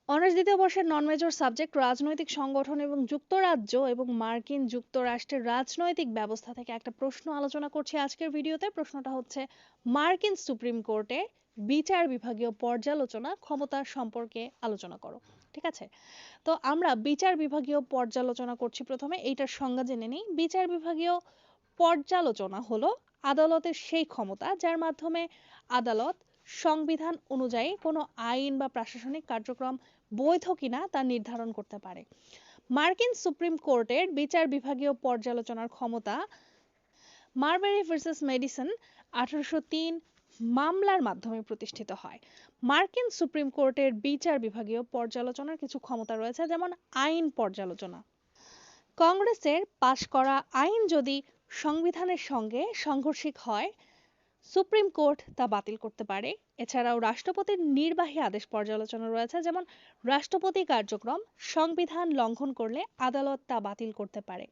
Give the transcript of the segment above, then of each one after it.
Honours দ্বিতীয় বর্ষের নন major subject রাজনৈতিক সংগঠন এবং যুক্তরাজ্য এবং মার্কিন যুক্তরাষ্ট্রের রাজনৈতিক ব্যবস্থা থেকে একটা প্রশ্ন আলোচনা করছি আজকের ভিডিওতে। প্রশ্নটা হচ্ছে, মার্কিন সুপ্রিম কোর্টে বিচার বিভাগীয় পর্যালোচনা ক্ষমতা সম্পর্কে আলোচনা করো। ঠিক আছে, তো আমরা বিচার বিভাগীয় পর্যালোচনা করছি। প্রথমে এইটার সংজ্ঞা জেনে নিই। বিচার বিভাগীয় পর্যালোচনা হলো আদালতের সেই ক্ষমতা যার মাধ্যমে আদালত সংবিধান অনুযায়ী কোনো আইন বা প্রশাসনিক কার্যক্রম বৈধ কিনা তা নির্ধারণ করতে পারে। মার্কিন সুপ্রিম কোর্টের বিচার বিভাগীয় পর্যালোচনার ক্ষমতা মারবারি ভার্সেস মেডিসন 1803 মামলার মাধ্যমে প্রতিষ্ঠিত হয়। মার্কিন সুপ্রিম কোর্টের বিচার বিভাগীয় পর্যালোচনার কিছু ক্ষমতা রয়েছে, যেমন আইন পর্যালোচনা। কংগ্রেসের পাশ করা আইন যদি সংবিধানের সঙ্গে সাংঘর্ষিক হয়, সুপ্রিম কোর্ট তা বাতিল করতে পারে। এছাড়াও রাষ্ট্রপতির নির্বাহী আদেশ পর্যালোচনা রয়েছে, যেমন রাষ্ট্রপতি কার্যক্রম সংবিধান লঙ্ঘন করলে আদালত তা বাতিল করতে পারে।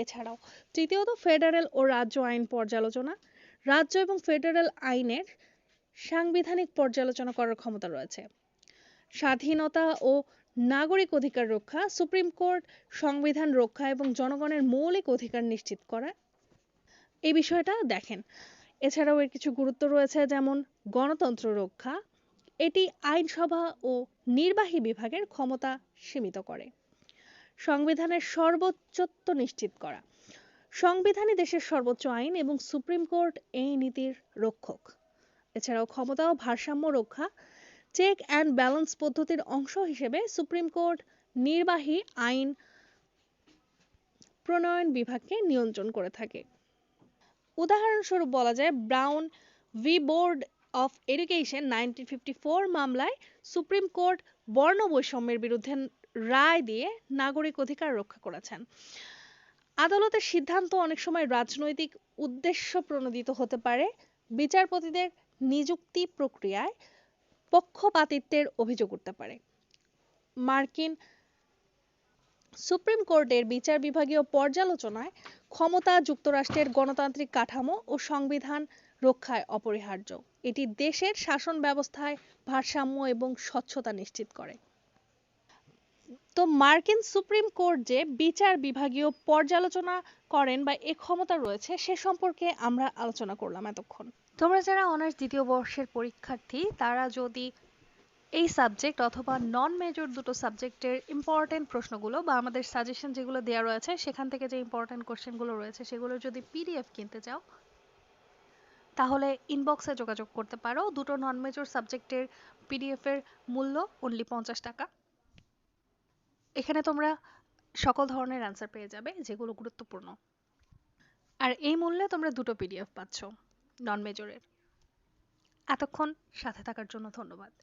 এছাড়াও তৃতীয়ত, ফেডারেল ও রাজ্য আইন পর্যালোচনা। রাজ্য এবং ফেডারেল আইনের সাংবিধানিক পর্যালোচনা করার ক্ষমতা রয়েছে। স্বাধীনতা ও নাগরিক অধিকার রক্ষা। সুপ্রিম কোর্ট সংবিধান রক্ষা এবং জনগণের মৌলিক অধিকার নিশ্চিত করা, এই বিষয়টা দেখেন। এছাড়াও এর কিছু গুরুত্ব রয়েছে, যেমন গণতন্ত্র রক্ষা। এটি আইনসভা ও নির্বাহী বিভাগের ক্ষমতা সীমিত করে। সংবিধানের সর্বোচ্চত্ব নিশ্চিত করা। সংবিধানই দেশের সর্বোচ্চ আইন এবং সুপ্রিম কোর্ট এই নীতির রক্ষক। এছাড়াও ক্ষমতা ও ভারসাম্য রক্ষা। চেক অ্যান্ড ব্যালেন্স পদ্ধতির অংশ হিসেবে সুপ্রিম কোর্ট নির্বাহী আইন প্রণয়ন বিভাগকে নিয়ন্ত্রণ করে থাকে। উদাহরণস্বরূপ বলা যায়, brown V board of education 1954 মামলায় সুপ্রিম কোর্ট বর্ণ বৈষম্যের বিরুদ্ধে রায় দিয়ে নাগরিক অধিকার রক্ষা করেছেন। আদালতের সিদ্ধান্ত অনেক সময় রাজনৈতিক উদ্দেশ্য প্রণোদিত হতে পারে। বিচারপতিদের নিযুক্তি প্রক্রিয়ায় পক্ষপাতিত্বের অভিযোগ উঠতে পারে। মার্কিন সুপ্রিম কোর্টের বিচার বিভাগীয় পর্যালোচনায় ক্ষমতা যুক্তরাষ্ট্রের গণতান্ত্রিক কাঠামো ও সংবিধান রক্ষায় অপরিহার্য। এটি দেশের শাসন ব্যবস্থায় ভারসাম্য এবং স্বচ্ছতা নিশ্চিত করে। তো মার্কিন সুপ্রিম কোর্ট যে বিচার বিভাগীয় পর্যালোচনা করেন বা এ ক্ষমতা রয়েছে, সে সম্পর্কে আমরা আলোচনা করলাম এতক্ষণ। তোমরা যারা অনার্স দ্বিতীয় বর্ষের পরীক্ষার্থী, তারা যদি এই সাবজেক্ট অথবা নন মেজর দুটো সাবজেক্টের ইম্পর্টেন্ট প্রশ্নগুলো বা আমাদের সাজেশন যেগুলো দেওয়া রয়েছে সেখান থেকে যে ইম্পর্টেন্ট কোশ্চেনগুলো রয়েছে সেগুলো যদি পিডিএফ কিনতে চাও, তাহলে ইনবক্সে যোগাযোগ করতে পারো। দুটো নন মেজর সাবজেক্টের পিডিএফ এর মূল্য অনলি 50 টাকা। এখানে তোমরা সকল ধরনের অ্যান্সার পেয়ে যাবে যেগুলো গুরুত্বপূর্ণ। আর এই মূল্যে তোমরা দুটো পিডিএফ পাচ্ছ নন মেজরের। এতক্ষণ সাথে থাকার জন্য ধন্যবাদ।